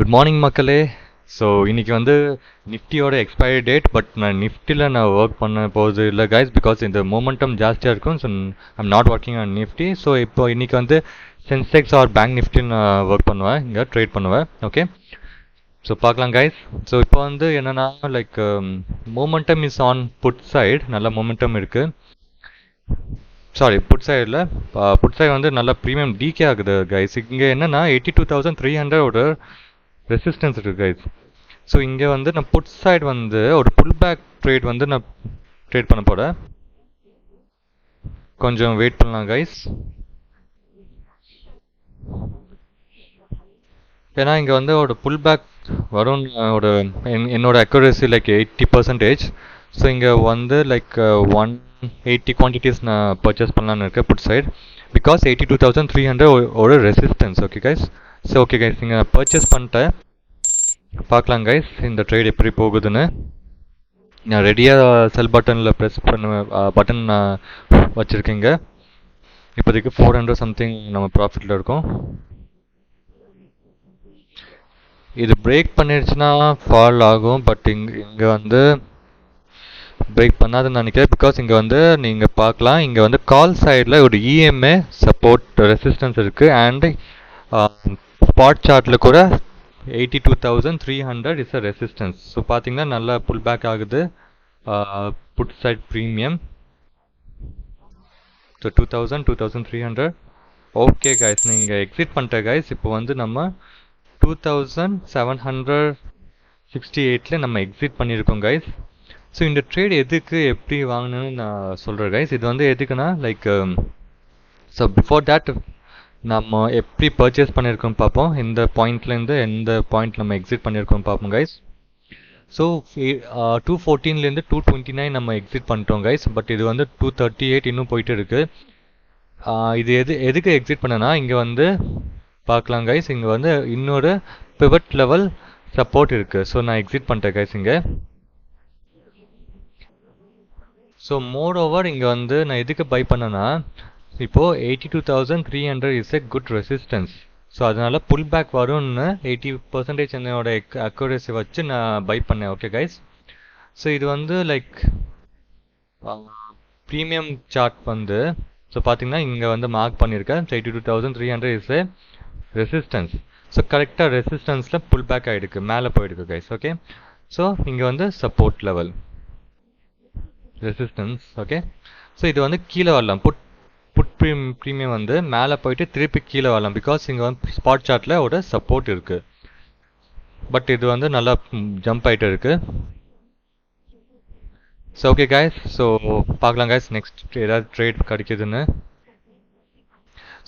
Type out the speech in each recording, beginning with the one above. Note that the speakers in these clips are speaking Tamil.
குட் மார்னிங் மக்களே. ஸோ இன்றைக்கி வந்து நிஃப்டியோட எக்ஸ்பைரி டேட். பட் நான் நிஃப்டியில் நான் ஒர்க் பண்ண போகிறது இல்லை கைஸ், பிகாஸ் இந்த மொமெண்டம் ஜாஸ்தியாக இருக்கும். So I'm not working on Nifty. So இப்போ இன்றைக்கி வந்து சென்செக்ஸ் ஆர் பேங்க் நிஃப்டி நான் ஒர்க் பண்ணுவேன், இங்கே ட்ரேட் பண்ணுவேன். ஓகே, ஸோ பார்க்கலாம் கைஸ். ஸோ இப்போ வந்து என்னென்னா like momentum is on put side. நல்ல மொமெண்டம் இருக்குது. சாரி, புட் சைடில் புட் சைடு வந்து நல்லா ப்ரீமியம் டிகே ஆகுது கைஸ். இங்கே என்னென்னா 82,300 ரெசிஸ்டன்ஸ் இருக்குது கைஸ். ஸோ இங்கே வந்து நான் புட் சைடு வந்து ஒரு புல் பேக் ட்ரேட் வந்து நான் ட்ரேட் பண்ண போகிறேன். கொஞ்சம் வெயிட் பண்ணலாம் கைஸ். ஏன்னா இங்கே வந்து ஒரு புல் பேக் வரும். ஒரு என்னோட அக்யூரேசி லைக் 80%. ஸோ இங்கே வந்து லைக் 180 குவான்டிட்டிஸ் நான் பர்ச்சேஸ் பண்ணலான்னு இருக்கேன் புட் சைடு, பிகாஸ் 82,300 ஒரு resistance. Okay guys. So okay guys, நீங்கள் பர்ச்சேஸ் பண்ணிட்டேன். பார்க்கலாம் கைஸ் இந்த ட்ரேட் எப்படி போகுதுன்னு. நான் ரெடியாக செல் பட்டனில் ப்ரெஸ் பண்ண பட்டன் நான் வச்சுருக்கேங்க. இப்போதைக்கு 400 சம்திங் நம்ம ப்ராஃபிட்டில் இருக்கோம். இது பிரேக் பண்ணிடுச்சுன்னா ஃபால் ஆகும். பட் இங்கே வந்து பிரேக் பண்ணாதுன்னு நினைக்கிறேன். பிகாஸ் இங்கே வந்து நீங்கள் பார்க்கலாம், இங்கே வந்து கால் சைடில் ஒரு இஎம்ஏ சப்போர்ட் ரெசிஸ்டன்ஸ் இருக்குது. அண்ட் ஸ்பாட் சார்ட்டில் கூட 82,300 இஸ் அ ரெசிஸ்டன்ஸ். ஸோ பார்த்தீங்கன்னா நல்லா புல் பேக் ஆகுது put side premium. So 2,300. Okay guys, நீங்கள் எக்ஸிட் பண்ணிட்ட கைஸ். இப்போ வந்து நம்ம 2,768 நம்ம எக்ஸிட் பண்ணியிருக்கோம் கைஸ். ஸோ இந்த ட்ரேட் எதுக்கு எப்படி வாங்கணுன்னு நான் சொல்கிறேன் கைஸ். இது வந்து எதுக்குன்னா லைக் ஸோ பிஃபோர் தேட் நம்ம எப்படி பர்ச்சேஸ் பண்ணியிருக்கோம் பார்ப்போம். இந்த பாயிண்ட்லேருந்து எந்த பாயிண்ட் நம்ம எக்ஸிட் பண்ணியிருக்கோம் பார்ப்போம் கைஸ். ஸோ 214லேருந்து 229 நம்ம எக்ஸிட் பண்ணிட்டோம் கைஸ். பட் இது வந்து 238 இன்னும் போயிட்டு இருக்குது. இது எதுக்கு எக்ஸிட் பண்ணனா, இங்கே வந்து பார்க்கலாம் கைஸ், இங்கே வந்து இன்னொரு பிவட் லெவல் சப்போர்ட் இருக்குது. ஸோ நான் எக்ஸிட் பண்ணிட்டேன் கைஸ் இங்கே. ஸோ மோர் ஓவர் இங்கே வந்து நான் எதுக்கு பை பண்ணேன்னா, இப்போது 82,300 is a good resistance. So அதனால் புல் பேக் வரும்னு 80% என்னோட அக்யூரேசி வச்சு நான் பை பண்ணேன். Okay guys. ஸோ இது வந்து லைக் ப்ரீமியம் சார்ட் வந்து ஸோ பார்த்தீங்கன்னா இங்கே வந்து மார்க் பண்ணியிருக்கேன். 82,300 இஸ் எ ரெசிஸ்டன்ஸ். ஸோ கரெக்டாக ரெசிஸ்டன்ஸில் புல் பேக் ஆகிடுக்கு, மேலே போயிடுக்கு கைஸ். ஓகே, ஸோ இங்கே வந்து support level resistance. Okay, so இது வந்து கீழே வரலாம். புட் ப்ரீமியம் வந்து மேலே போயிட்டு திருப்பி கீழே வரலாம், பிகாஸ் இங்கே வந்து ஸ்பாட் சார்ட்டில் ஒரு சப்போர்ட் இருக்குது. பட் இது வந்து நல்லா ஜம்ப் ஆகிட்டு இருக்குது. ஸோ ஓகே கைஸ், ஸோ பார்க்கலாம் கைஸ் நெக்ஸ்ட் ஏதாவது ட்ரேட் கிடைக்குதுன்னு.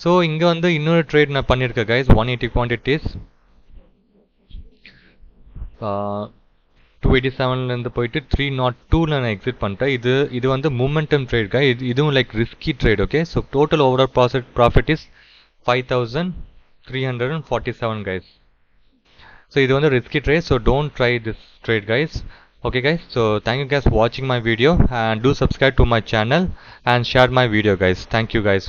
ஸோ இங்கே வந்து இன்னொரு ட்ரேட் நான் பண்ணியிருக்கேன் கைஸ். 180 குவான்டிட்டிஸ் 287லேருந்து போயிட்டு 302ல் நான் எக்ஸிட் பண்ணிட்டேன். இது வந்து மூமெண்டம் ட்ரேட் கை. இதுவும் like risky trade. Okay, so total overall profit is 5,347 guys. So இது வந்து risky trade. So don't try this trade guys. Okay guys, so thank you guys for watching my video and do subscribe to my channel and share my video guys. Thank you guys.